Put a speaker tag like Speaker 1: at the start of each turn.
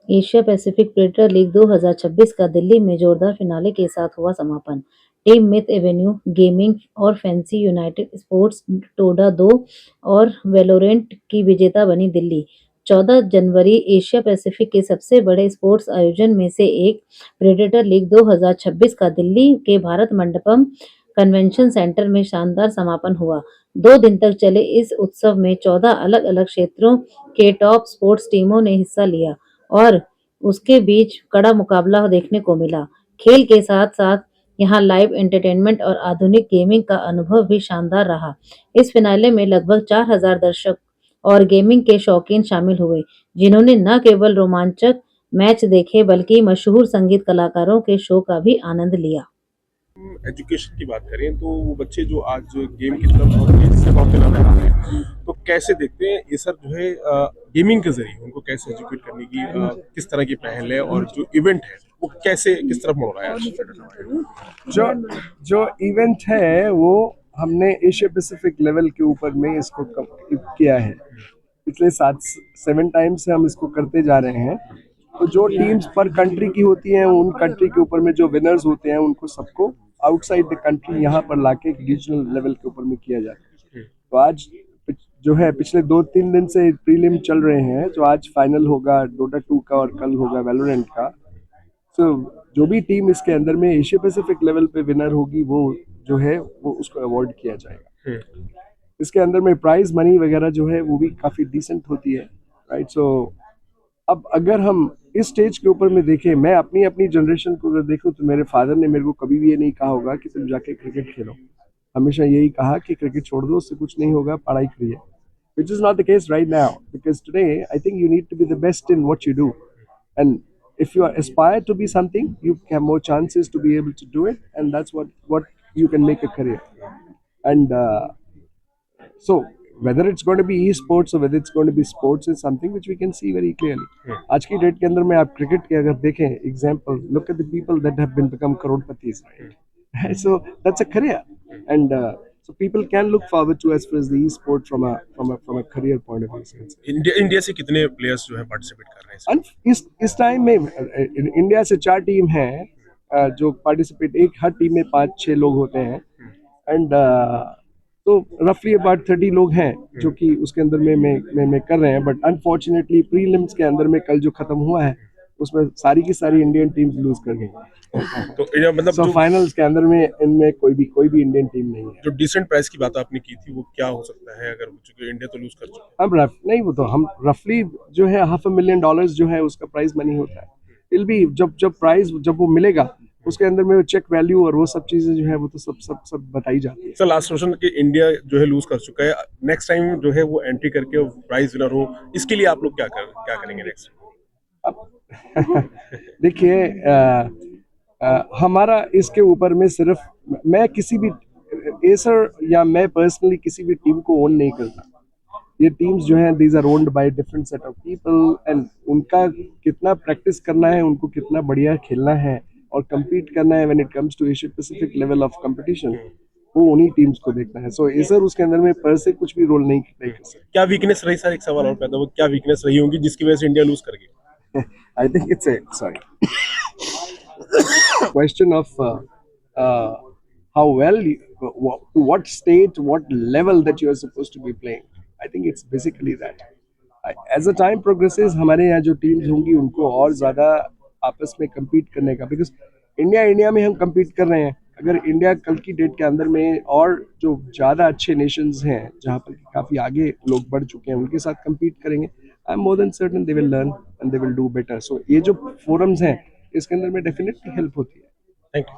Speaker 1: Asia Pacific predator league 2026 का दिल्ली में जोरदार फिनाले के साथ हुआ समापन। टीम मिथ एवेन्यू गेमिंग और फैंसी यूनाइटेड स्पोर्ट्स टोडा 2 और वेलोरेंट की विजेता बनी दिल्ली। 14 जनवरी एशिया पैसिफिक के सबसे बड़े स्पोर्ट्स आयोजन में से एक प्रेडेटर लीग 2026 का दिल्ली के भारत मंडपम कन्वेंशन सेंटर में शानदार समापन हुआ। 2 दिन तक चले इस उत्सव में 14 अलग-अलग क्षेत्रों के टॉप स्पोर्ट्स टीमों ने हिस्सा लिया और उसके बीच कड़ा मुकाबला देखने को मिला। खेल के साथ-साथ यहाँ लाइव एंटरटेनमेंट और आधुनिक गेमिंग का अनुभव भी शानदार रहा। इस फिनाले में लगभग 4,000 दर्शक और गेमिंग के शौकीन शामिल हुए, जिन्होंने न केवल रोमांचक मैच देखे बल्कि मशहूर संगीत कलाकारों के शो का भी आनंद लिया।
Speaker 2: एजुकेशन की बात करें तो वो बच्चे जो आज गेम की तरफ बहुत तेजी से बढ़ते नजर आ रहे हैं, तो कैसे देखते हैं ये सब जो है गेमिंग के जरिए उनको कैसे एजुकेट करने की किस तरह की पहल है और जो इवेंट है वो कैसे किस तरफ मोड़ रहा है आज?
Speaker 3: जो जो इवेंट है वो हमने एशिया पैसिफिक लेवल के ऊपर में इसको किया है। पिछले 7 टाइम से हम इसको करते जा रहे हैं। तो जो टीम्स पर कंट्री की होती हैं उन कंट्री के ऊपर में जो विनर्स होते हैं उनको सबको आउटसाइड द कंट्री यहाँ पर लाके रीजनल लेवल के ऊपर में किया जाता है। तो आज जो है पिछले 2-3 दिन से प्रीलिम चल रहे हैं, जो आज फाइनल होगा डोटा 2 का और कल होगा वैलोरेंट का। तो जो भी टीम इसके अंदर में एशिया पैसिफिक लेवल पे विनर होगी वो जो है वो उसको अवार्ड किया जाएगा। इसके अंदर में प्राइज मनी वगैरह जो है वो भी काफी डिसेंट होती है, राइट। सो अब अगर हम इस स्टेज के ऊपर में देखें, मैं अपनी अपनी जनरेशन को अगर देखूं तो मेरे फादर ने मेरे को कभी भी ये नहीं कहा होगा कि तुम जाके क्रिकेट खेलो। हमेशा यही कहा कि क्रिकेट छोड़ दो, उससे कुछ नहीं होगा, पढ़ाई करिए। Which is not the case right now, because today I think you need to be the best in what you do, and if you are aspire to be something, you have more chances to be able to do it, and that's what you can make a career. And so whether it's going to be esports or whether it's going to be sports is something which we can see very clearly. आज की date के अंदर में आप cricket के अगर देखें example, look at the people that have been become crorepati's, right? So that's a career, and so people can look forward to as far as the e-sport from a career point of view.
Speaker 2: India से कितने players जो है participate कर रहे हैं
Speaker 3: And इस time में India से 4 टीम है जो पार्टिसिपेट, एक हर टीम में 5-6 लोग होते हैं, एंड तो रफली अबाउट 30 लोग हैं जो कि उसके अंदर में कर रहे हैं। बट अनफॉर्चुनेटली प्रीलिम्स के अंदर में कल जो खत्म हुआ है उसमें सारी की सारी इंडियन टीम्स लूज कर गई।
Speaker 2: तो मतलब
Speaker 3: so, फाइनल्स के अंदर में इनमें कोई भी इंडियन टीम नहीं है।
Speaker 2: जो डिसेंट प्राइस की बात आपने की थी वो क्या हो सकता है, अगर चूंकि इंडिया तो लूज कर चुका है?
Speaker 3: अब नहीं, वो तो हम रफली जो है $500,000 जो है उसका प्राइज मनी होता है। इल भी जब प्राइज जब वो मिलेगा उसके अंदर में चेक वैल्यू और वो सब चीजें जो है वो तो सब बताई जाती है।
Speaker 2: सर लास्ट क्वेश्चन कि इंडिया जो है लूज कर चुका है, नेक्स्ट टाइम जो है वो एंट्री करके प्राइज विनर हो, इसके लिए आप लोग क्या करेंगे नेक्स्ट?
Speaker 3: अब देखिए हमारा इसके ऊपर में सिर्फ मैं किसी भी एसर या मैं पर्सनली किसी भी टीम को ओन नहीं करता। ये टीम्स जो हैं these are owned by different set of people, and उनका कितना प्रैक्टिस करना है, उनको कितना बढ़िया खेलना है और compete करना है when it comes to Asia Pacific level of competition, वो उन्हीं टीम्स को देखना है। सो एसर उसके अंदर में पर से कुछ भी रोल नहीं कर सकता।
Speaker 2: क्या वीकनेस रही सर, एक सवाल और पैदा हुआ, क्या वीकनेस रही होगी जिसकी वजह से इंडिया लूज कर गई?
Speaker 3: I think it's a question of how well to what state, what level that you are supposed to be playing. I think it's basically that. As the time progresses, हमारे यहाँ जो teams होंगी उनको और ज़्यादा आपस में compete करने का, because इंडिया में हम compete कर रहे हैं। अगर इंडिया कल की डेट के अंदर में और जो ज़्यादा अच्छे नेशंस हैं जहाँ पर काफ़ी आगे लोग बढ़ चुके हैं उनके साथ compete करेंगे, I am more than certain they will learn and they will do better. So ये जो फोरम्स हैं इसके अंदर में डेफिनेटली हेल्प होती है।
Speaker 2: Thank you.